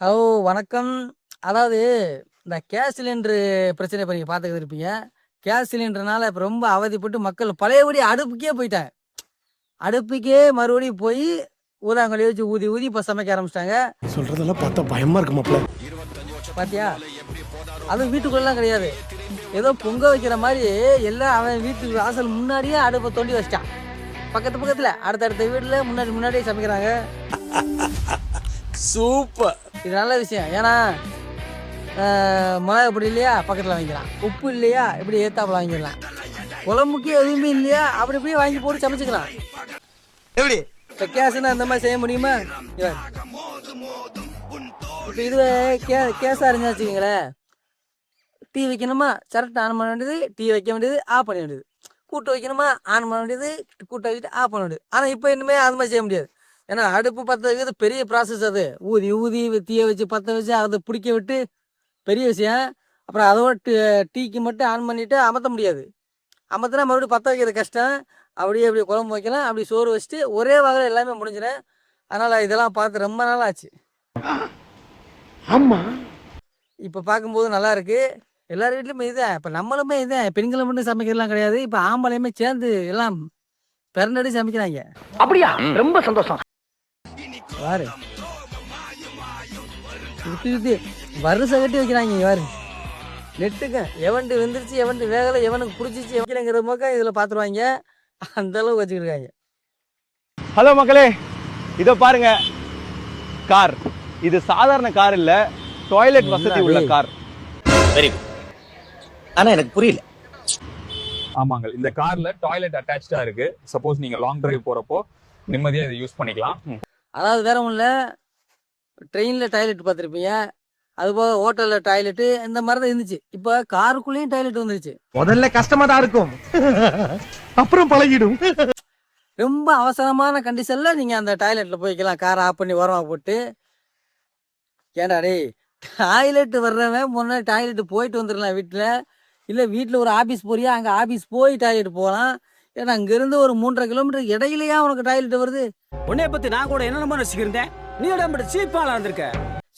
Hello வணக்கம். அதாவது இந்த கேஸ் சிலிண்டரு பிரச்சனை இப்ப நீங்க பார்த்துக்கிட்டு இருப்பீங்க. கேஸ் சிலிண்டர்னால இப்ப ரொம்ப அவதிப்பட்டு மக்கள் பழையபடி அடுப்புக்கே போயிட்டாங்க. அடுப்புக்கே மறுபடியும் போய் ஊதாங்கோலி வச்சு ஊதி ஊதி இப்ப சமைக்க ஆரம்பிச்சுட்டாங்க. சொல்றதெல்லாம் பார்த்தா பயமா இருக்கு மாப்ள. பாத்தியா? அதுவும் வீட்டுக்குள்ளலாம் கிடையாது. ஏதோ பொங்க வைக்கிற மாரி எல்லாம் அவன் வீட்டு வாசல் முன்னாடியே அடுப்ப தோண்டி வச்சுட்டான். பக்கத்து பக்கத்துல அடுத்தடுத்த வீட்ல முன்னாடி முன்னாடியே சமைக்கிறாங்க. சூப்பர். இது நல்ல விஷயம். ஏன்னா மிளகா பொடி இல்லையா பக்கத்தில் வாங்கிக்கலாம், உப்பு இல்லையா இப்படி ஏத்தாப்புல வாங்கிடலாம், குழம்புக்கு எதுவுமே இல்லையா அப்படி இப்படியே வாங்கி போட்டு சமைச்சுக்கலாம். எப்படி இப்போ கேஸுன்னா அந்த மாதிரி செய்ய முடியுமா? இப்போ இதுவே கேஸாக இருந்தா வச்சுக்கோங்களேன், டீ வைக்கணுமா சரட்டு ஆன் பண்ண வேண்டியது, டீ வைக்க வேண்டியது, ஆஃப் பண்ண வேண்டியது, கூட்டு வைக்கணுமா ஆன் பண்ண வேண்டியது, கூட்டை வச்சுட்டு ஆஃப் பண்ண வேண்டியது. ஆனால் இப்போ இன்னுமே அது மாதிரி செய்ய முடியாது. ஏன்னா அடுப்பு பற்ற வைக்கிறது பெரிய ப்ராசஸ். அது ஊதி ஊதி தீயை வச்சு பற்ற வச்சு அதை பிடிக்க விட்டு பெரிய விஷயம். அப்புறம் அதோட டீக்கு மட்டும் ஆன் பண்ணிவிட்டு அமர்த்த முடியாது. அமர்த்தினா மறுபடியும் பற்ற வைக்கிறது கஷ்டம். அப்படியே அப்படி குழம்பு வைக்கலாம், அப்படி சோறு வச்சுட்டு ஒரே வகையில் எல்லாமே முடிஞ்சிடும். அதனால் இதெல்லாம் பார்த்து ரொம்ப நாள் ஆச்சு. ஆமாம், இப்போ பார்க்கும்போது நல்லா இருக்குது. எல்லார் வீட்லையுமே இதுதான். இப்போ நம்மளுமே இதுதான். பெண்களை மட்டும் சமைக்கிறதுலாம் கிடையாது, இப்போ ஆம்பளையுமே சேர்ந்து எல்லாம் பிறந்தடி சமைக்கிறாங்க. அப்படியா? ரொம்ப சந்தோஷம். யாரு சுற்றி வருஷ கட்டி வைக்கிறாங்க. யாரு நெட்டுக்க எவன்ட்டு வெந்துருச்சு, எவன்ட்டு வேகலை, எவனுக்கு பிடிச்சிச்சு வைக்கலைங்கிற மோக்க இதில் பார்த்துருவாங்க. அந்த அளவுக்கு வச்சுக்கிட்டு இருக்காங்க. ஹலோ மக்களே, இதோ பாருங்க கார். இது சாதாரண கார் இல்ல, டாய்லெட் வசதி உள்ள கார். Very good. ஆனா எனக்கு புரியல. ஆமாங்க, இந்த கார்ல டாய்லெட் அட்டாச்சா இருக்கு. சப்போஸ் நீங்க லாங் டிரைவ் போறப்போ நிம்மதியா இதை யூஸ் பண்ணிக்கலாம். அதாவது வேற ஒன்றும் இல்லை, ட்ரெயினில் டாய்லெட் பார்த்துருப்பீங்க, அதுபோக ஹோட்டலில் டாய்லெட்டு இந்த மாதிரி தான் இருந்துச்சு. இப்போ காருக்குள்ளேயும் டாய்லெட் வந்துருச்சு. முதல்ல கஷ்டமா தான் இருக்கும், அப்புறம் பழகிடும். ரொம்ப அவசரமான கண்டிஷனில் நீங்கள் அந்த டாய்லெட்டில் போய்க்கலாம், காரை ஆஃப் பண்ணி ஓரமாக போட்டு. ஏன்டா டேய், டாய்லெட்டு வர்றவன் முன்னாடி டாய்லெட்டு போயிட்டு வந்துடலாம் வீட்டில். இல்லை வீட்டில் ஒரு ஆஃபீஸ் போறியா, அங்கே ஆஃபீஸ் போய் டாய்லெட் போகலாம். ஏன்னா அங்கேருந்து ஒரு 3.5 கிலோமீட்டர் இடையிலையா உனக்கு டாய்லெட் வருது. உன்னைய பத்தி நான் கூட என்னென்னமோ நினைச்சுக்கிருந்தேன். நீ உடம்பு சீப்பாளா இருந்திருக்க.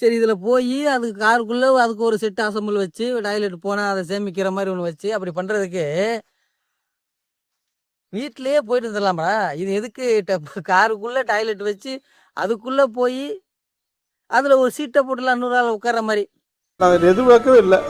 சரி, இதில் போய் அதுக்கு காருக்குள்ளே அதுக்கு ஒரு செட் அசம்பிள் வச்சு டாய்லெட் போனால் அதை சேமிக்கிற மாதிரி ஒன்று வச்சு அப்படி பண்ணுறதுக்கு வீட்டிலேயே போயிட்டு வந்துடலாம்டா. இது எதுக்கு காருக்குள்ளே டாய்லெட் வச்சு அதுக்குள்ளே போய் அதில் ஒரு சீட்டை போட்டுலாம் 100 ஆள் உட்கார்ற மாதிரி. நான் எதுவாக்கவே இல்லை,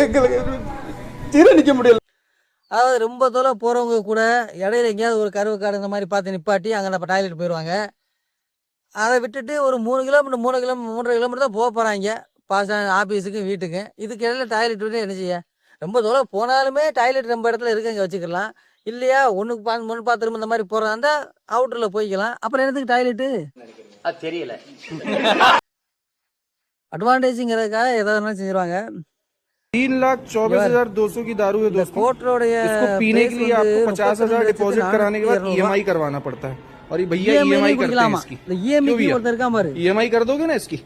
எங்களுக்கு ஜீரணிக்க முடியல. அதாவது ரொம்ப தூரம் போகிறவங்க கூட இடையில எங்கேயாவது ஒரு கருவு காடு இந்த மாதிரி பார்த்து நிப்பாட்டி அங்கே நம்ம டாய்லெட் போயிடுவாங்க. அதை விட்டுட்டு ஒரு 3 கிலோமீட்டர் 3.5 கிலோமீட்டர் தான் போக போகிறாங்க பாஸ் ஆஃபீஸுக்கும் வீட்டுக்கும். இதுக்கு இடையில டாய்லெட் விட்டு என்ன செய்ய? ரொம்ப தூரம் போனாலுமே டாய்லெட் ரொம்ப இடத்துல இருக்கு, அங்கே வச்சுக்கலாம். இல்லையா ஒன்று பாத்ரூம் இந்த மாதிரி போகிறதா இருந்தால் அவுட்டரில் போய்க்கலாம். அப்புறம் என்னத்துக்கு டாய்லெட்டு? தெரியல. அட்வான்டேஜுங்கிறதுக்காக எதாவது செஞ்சிருவாங்க. 3,24,200 की दारू है दोस्तों। கோட்டோடைய इसको पीने के लिए आपको 50,000 डिपॉजिट कराने के बाद EMI करवाना पड़ता है। और ये भैया EMI करते हैं इसकी। ஒருத்தர் இருக்கான் பாரு, EMI कर दोगे ना इसकी?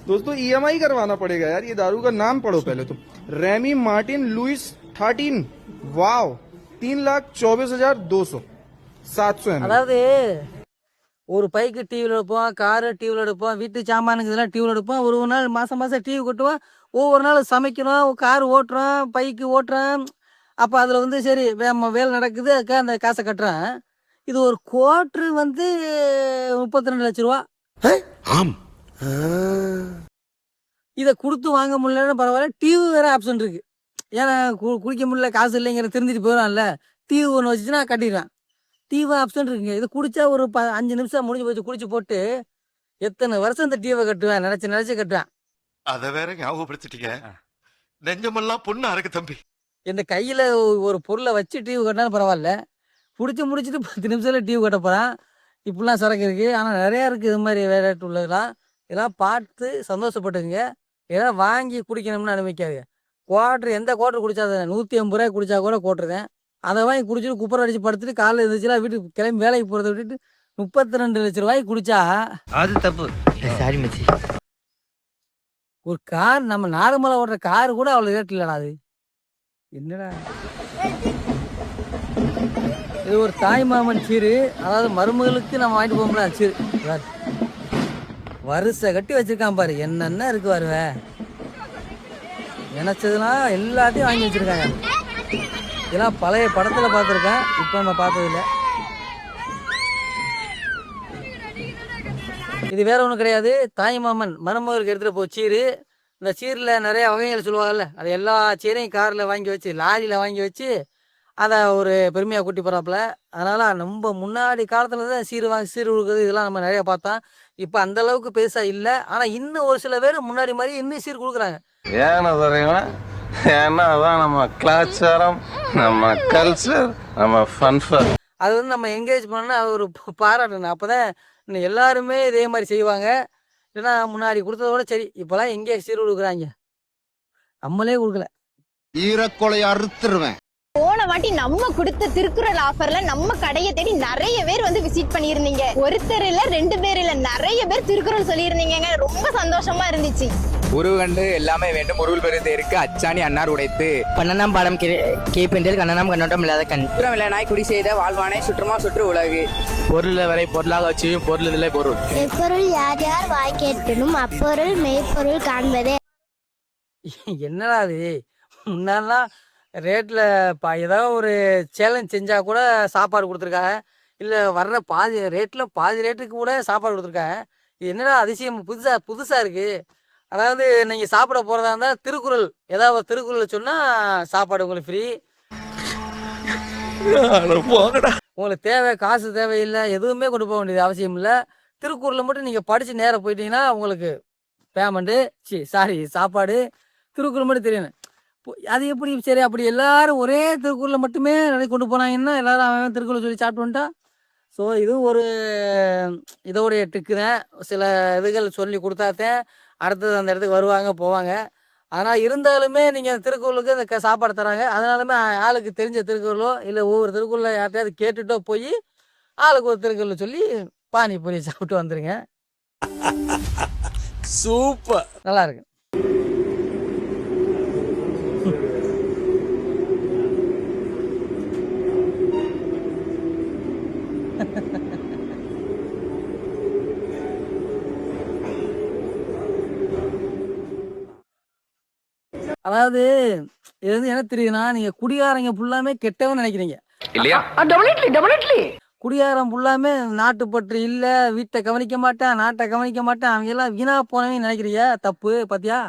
दोस्तों EMI करवाना पड़ेगा यार। ये दारू का नाम पढ़ो पहले तो, रेमी मार्टिन लुइस 13। वाव, 3,24,200, 700 ml। அதாவது ஒரு பைக்கு டிவியில் எடுப்போம், காரு டிவியில் எடுப்போம், வீட்டு சாமானுக்கு இதெல்லாம் டிவியில் எடுப்போம். ஒரு நாள் மாதம் டிவி கொட்டுவோம். ஒவ்வொரு நாள் சமைக்கிறோம், கார் ஓட்டுறோம், பைக்கு ஓட்டுறோம். அப்போ அதில் வந்து சரி வேலை நடக்குது, அதுக்காக அந்த காசை கட்டுறேன். இது ஒரு குவாட்ரு 32 லட்ச ரூபா. ஆம், இதை கொடுத்து வாங்க முடியலன்னு பரவாயில்ல, டிவி வேறு ஆப்ஷன் இருக்குது. ஏன்னா குடிக்க முடியல, காசு இல்லைங்கிற தெரிஞ்சுட்டு போயிடலாம்ல. டிவி ஒன்று வச்சுன்னா கட்டிடுவேன். டிவி ஆப்ஷன் இருக்குங்க. இதை குடித்தா ஒரு 5 நிமிஷம் முடிஞ்சு போச்சு. குடிச்சு போட்டு எத்தனை வருஷம் இந்த டிவியை கட்டுவேன், நினச்சி கட்டுவேன். அத வேற ஞாபகப்படுத்திட்டீங்க. நெஞ்சமெல்லாம் பொண்ணு அறக்கு தம்பி. இந்த கையில் ஒரு பொருளை வச்சு டிவி கட்டினாலும் பரவாயில்ல, பிடிச்சி முடிச்சுட்டு 10 நிமிஷத்தில் டிவி கட்ட போகிறான். இப்படிலாம் சரக்கு இருக்குது. ஆனால் நிறையா இருக்குது இது மாதிரி விளையாட்டு உள்ளதெல்லாம். இதெல்லாம் பார்த்து சந்தோஷப்பட்டுக்குங்க. இதெல்லாம் வாங்கி குடிக்கணும்னு அனுமதிக்காது. எந்த குவாட்ரு குடித்தா 150 ரூபாய் குடித்தா கூட கோட்டுருதேன். அதை வாங்கி குடிச்சிட்டு குப்பரை அடித்து படுத்துட்டு காலையில் இருந்துச்சுலாம் வீட்டுக்கு கிளம்பி வேலைக்கு போகிறத விட்டுட்டு 32 லட்ச ரூபாய்க்கு குடித்தா அது தப்பு. சாரி மச்சி. ஒரு கார் நம்ம நார்மலாக ஓடுற காரு கூட அவ்வளோ ரேட் இல்லைடா. அது என்னடா இது ஒரு தாய் மாமன் சீரு, அதாவது மருமகளுக்கு நம்ம வாங்கிட்டு போகும்போது சீரு பாரு. வரிசை கட்டி வச்சிருக்கான் பாரு, என்னென்ன இருக்கு வருவ, நினைச்சதுலாம் எல்லாத்தையும் வாங்கி வச்சிருக்காங்க. இதெல்லாம் பழைய படத்துல பார்த்துருக்கேன், இப்போ நம்ம பார்த்ததில்லை. இது வேற ஒன்றும் கிடையாது, தாய் மாமன் மருமகளுக்கு எடுத்துகிட்டு போ சீரு. இந்த சீரில் நிறைய வகைகள் சொல்லுவாங்கல்ல, அது எல்லா சீரையும் காரில் வாங்கி வச்சு லாரியில் வாங்கி வச்சு அதை ஒரு பெருமையாக கூட்டி போகிறாப்புல. அதனால் நம்ம முன்னாடி காலத்தில் தான் சீர் கொடுக்குறது இதெல்லாம் நம்ம நிறையா பார்த்தோம். இப்போ அந்த அளவுக்கு பெருசாக இல்லை, ஆனால் இன்னும் ஒரு சில பேர் முன்னாடி மாதிரி இன்னும் சீர் கொடுக்குறாங்க. ஏன்னா தெரியுமா, ஏன்னா அதான் நம்ம கலாச்சாரம், நம்ம கல்ச்சர், நம்ம ஃபன்ஃபர். அது வந்து நம்ம என்கரேஜ் பண்ணோன்னா அது ஒரு பாராட்டணும். அப்போ தான் இன்னும் எல்லாருமே இதே மாதிரி செய்வாங்க. இல்லைன்னா முன்னாடி கொடுத்ததோட சரி, இப்போலாம் எங்கே சீர் கொடுக்குறாங்க, நம்மளே கொடுக்கல. ஈரக்கொலை அறுத்துருவேன். போன வாட்டி நம்ம கொடுத்த திருக்குறள் ஆஃபர்ல நம்ம கடையை தேடி நிறைய பேர் வந்து விசிட் பண்ணியிருந்தீங்க. ஒருத்தர் இல்ல, 2 பேர் இல்ல, நிறைய பேர் திருக்குறள் சொல்லியிருந்தீங்க. ரொம்ப சந்தோஷமா இருந்துச்சு. உருவு கண்டு எல்லாமே வேண்டும், உருவில் பெருத்து இருக்கு அச்சாணி அன்னார் உடைத்து பன்னெண்டாம் பாடம் கேப்பென்றில் கண்ணனாம் கண்ணோட்டம் இல்லாத கண் குற்றம் இல்ல நாய் குடி செய்த வாழ்வானை சுற்றுமா சுற்று உலகு பொருள் வரை பொருளாக வச்சு பொருள் இல்லை பொருள் எப்பொருள் யார் யார் வாய் கேட்கணும் அப்பொருள் மெய்ப்பொருள் காண்பதே. என்னடா அது, முன்னாடிலாம் ரேட்டில் ஏதாவது ஒரு சேலஞ்ச் செஞ்சால் கூட சாப்பாடு கொடுத்துருக்காங்க, இல்லை வர்ற பாதி ரேட்டுக்கு கூட சாப்பாடு கொடுத்துருக்காங்க. இது என்னடா அதிசயம், புதுசாக இருக்குது. அதாவது நீங்கள் சாப்பிட போகிறதா இருந்தால் திருக்குறள், ஏதாவது திருக்குறள் சொன்னால் சாப்பாடு உங்களுக்கு ஃப்ரீ. உங்களுக்கு காசு தேவையில்லை, எதுவுமே கொண்டு போக வேண்டியது அவசியம் இல்லை. திருக்குறளை மட்டும் நீங்கள் படித்து நேராக போயிட்டீங்கன்னா உங்களுக்கு பேமெண்ட்டு சாப்பாடு. திருக்குறள் மட்டும் தெரியணும். அது எப்படி சரி, அப்படி எல்லாரும் ஒரே திருக்குறளை மட்டுமே நிறைய கொண்டு போனாங்கன்னா எல்லாரும் அவன் திருக்குறளை சொல்லி சாப்பிட்டு வந்துட்டா. ஸோ இதுவும் ஒரு இதோடைய ட்ரிக்கு தான். சில இதுகள் சொல்லி கொடுத்தாத்தேன் அடுத்தது அந்த இடத்துக்கு வருவாங்க போவாங்க. ஆனால் இருந்தாலுமே நீங்கள் திருக்குறளுக்கு இந்த சாப்பாடு தராங்க. அதனாலுமே ஆளுக்கு தெரிஞ்ச திருக்குறளோ இல்லை ஒவ்வொரு திருக்குறளை யார்ட்டையாவது கேட்டுட்டோ போய் ஆளுக்கு ஒரு திருக்குறளை சொல்லி பானிபூரி சாப்பிட்டு வந்துருங்க. சூப்பர், நல்லா இருக்கு. அதாவது இது வந்து என்ன தெரியுதுன்னா, நீங்க குடிகாரங்க ஃபுல்லாமே கெட்டவன் நினைக்கிறீங்க இல்லையா? குடிகாரம் ஃபுல்லாமே நாட்டுப்பற்று இல்ல, வீட்டை கவனிக்க மாட்டான், நாட்டை கவனிக்க மாட்டான், அவங்க எல்லாம் வீணா போனவங்க நினைக்கிறீங்க. தப்பு. பாத்தியா,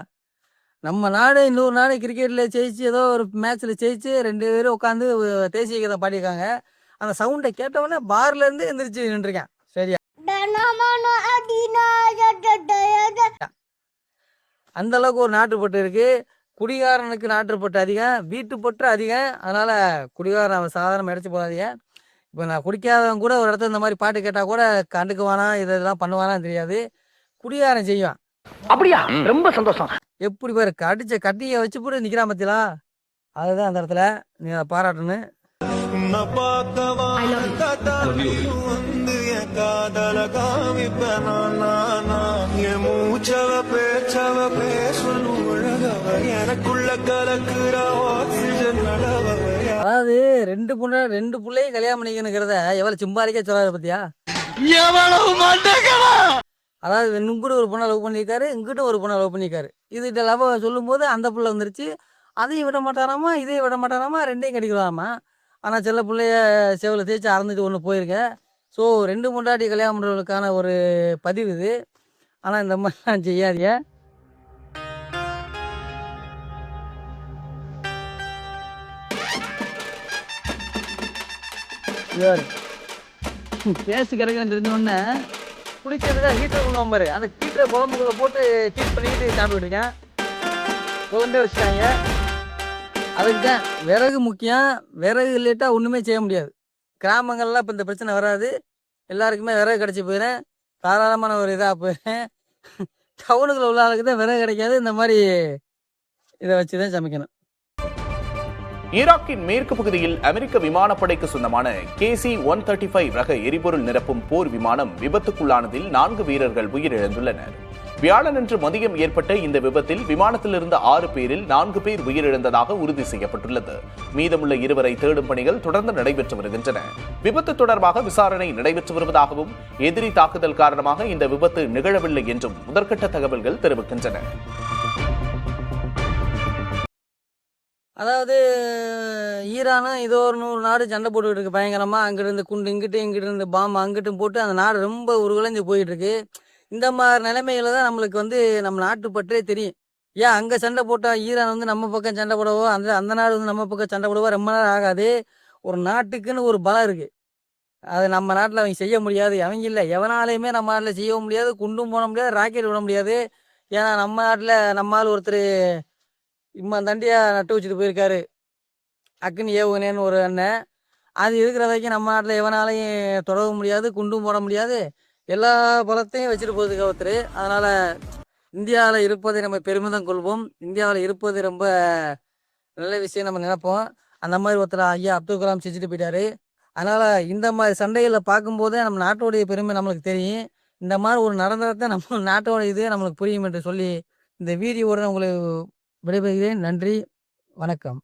நம்ம நாடு இன்னொரு நாடு கிரிக்கெட்ல ஜெயிச்சு ஏதோ ஒரு மேட்ச்ல ஜெயிச்சு 2 பேரும் உட்காந்து தேசிய கீதம் பாடியிருக்காங்க. அந்த சவுண்டை கேட்டவொடனே பார்ல இருந்து எந்திரிச்சு நின்றுருக்கேன். சரியா, அந்த அளவுக்கு ஒரு நாட்டுப்பற்று இருக்கு. குடிகாரனுக்கு நாட்டுப்பற்று அதிகம், வீட்டுப்பற்று அதிகம். அதனால குடிகாரன் அவன் சாதாரண அடிச்சு போகாதீங்க. இப்போ நான் குடிக்காதவன் கூட ஒரு இடத்துல இந்த மாதிரி பாட்டு கேட்டால் கூட கண்டுக்குவானா, இதெல்லாம் பண்ணுவானான்னு தெரியாது. குடிகாரன் செய்வான். அப்படியா? ரொம்ப சந்தோஷம். எப்படி பேர் கடிச்ச கட்டியை வச்சு போட்டு நிற்கிறான் பத்தியா, அதுதான் அந்த இடத்துல நீ பாராட்டணும். அதாவது 2 பிள்ளையும் கல்யாணம் பண்ணிக்கணுங்கிறத எவ்வளவு சிம்பாலிக்கா சொல்றாரு பத்தியா. அதாவது இங்கிட்ட ஒரு பொண்ணை லவ் பண்ணியிருக்காரு, இங்கிட்ட ஒரு பொண்ணை லவ் பண்ணியிருக்காரு. இதுகிட்ட லவ் சொல்லும் போது அந்த பிள்ளை வந்துருச்சு, அதையும் விட மாட்டாராமா, இதையும் விட மாட்டாராமா, 2ஐயும் கடிக்கலாமா. ஆனால் சில பிள்ளைய செவலை தேய்ச்சி அறந்துட்டு ஒன்று போயிருக்கேன். ஸோ 2 பொண்டாட்டி கல்யாணம் பண்ணுறவங்களுக்கான ஒரு பதிவு இது. ஆனால் இந்த மாதிரிலாம் செய்யாதீங்க. பேசு கிடைக்கணும் தெரிஞ்சோடனே குடிக்கிறதுக்காக ஹீட்டர் கொண்டு பாரு, அந்த ஹீட்டரை குழம்புக்குள்ள போட்டு ஹீட் பண்ணிக்கிட்டு சாப்பிட்டு இருக்கேன். குழம்பே வச்சுட்டாங்க. அதுக்கு தான் விறகு முக்கியம். விறகு இல்லைட்டா ஒன்றுமே செய்ய முடியாது. கிராமங்கள்லாம் இப்போ இந்த பிரச்சனை வராது, எல்லாருக்குமே விறகு கிடச்சி போயிடும், தாராளமான ஒரு இதாக போயிடும். டவுனுக்குள்ள உள்ள ஆளுக்கு தான் விறகு கிடைக்காது. இந்த மாதிரி இதை வச்சு தான் சமைக்கணும். ஈராக்கின் மேற்கு பகுதியில் அமெரிக்க விமானப்படைக்கு சொந்தமான KC-135 ரக எரிபொருள் நிரப்பும் போர் விமானம் விபத்துக்குள்ளானதில் 4 வீரர்கள் உயிரிழந்துள்ளனர். வியாழனன்று மதியம் ஏற்பட்ட இந்த விபத்தில் விமானத்தில் இருந்த 6 பேரில் 4 பேர் உயிரிழந்ததாக உறுதி செய்யப்பட்டுள்ளது. மீதமுள்ள 2 தேடும் பணிகள் தொடர்ந்து நடைபெற்று வருகின்றன. விபத்து தொடர்பாக விசாரணை நடைபெற்று வருவதாகவும், எதிரி தாக்குதல் காரணமாக இந்த விபத்து நிகழவில்லை என்றும் முதற்கட்ட தகவல்கள் தெரிவிக்கின்றன. அதாவது ஈரானும் இதோ ஒரு 100 நாடு சண்டை போட்டுக்கிட்டு இருக்கு பயங்கரமாக. அங்கிட்டு குண்டு இங்கிட்டு இருந்து பாம்பு அங்கிட்டும் போட்டு அந்த நாடு ரொம்ப உருகுலைஞ்சு போயிட்டு இருக்கு. இந்த மாதிரி நிலைமையில தான் நம்மளுக்கு வந்து நம்ம நாட்டு பற்றே தெரியும். ஏன் அங்கே சண்டை போட்டால் ஈரான் வந்து நம்ம பக்கம் சண்டை போடவோ, அந்த நாடு வந்து நம்ம பக்கம் சண்டை போடவோ ரொம்ப நேரம் ஆகாது. ஒரு நாட்டுக்குன்னு ஒரு பலம் இருக்குது. அது நம்ம நாட்டில் அவங்க செய்ய முடியாது. அவங்க இல்லை, எவனாலையுமே நம்ம நாட்டில் செய்யவும் முடியாது, குண்டும் போட முடியாது, ராக்கெட் விட முடியாது. ஏன்னா நம்ம நாட்டில் நம்மால் ஒருத்தர் தண்டியாக நட்டு வச்சுட்டு போயிருக்காரு, அக்குன்னு ஏவுகணைன்னு ஒரு அண்ணன். அது இருக்கிற வரைக்கும் நம்ம நாட்டில் எவனாலையும் தொடவும் முடியாது, குண்டும் போட முடியாது. எல்லா பலத்தையும் வச்சுட்டு போகுது ஒருத்தர். அதனால் இந்தியாவில் இருப்பதை நம்ம பெருமிதம் கொள்வோம். இந்தியாவில் இருப்பது ரொம்ப நல்ல விஷயம் நம்ம நினைப்போம். அந்த மாதிரி ஒருத்தர் ஐயா அப்துல் கலாம் செஞ்சுட்டு போயிட்டாரு. அதனால் இந்த மாதிரி சண்டைகளை பார்க்கும்போதே நம்ம நாட்டோடைய பெருமை நம்மளுக்கு தெரியும். இந்த மாதிரி ஒரு நடந்ததை நம்ம நாட்டோட இது நம்மளுக்கு புரியும் என்று சொல்லி இந்த வீடியோவோட உங்களுக்கு விடைபெறுகிறேன். நன்றி, வணக்கம்.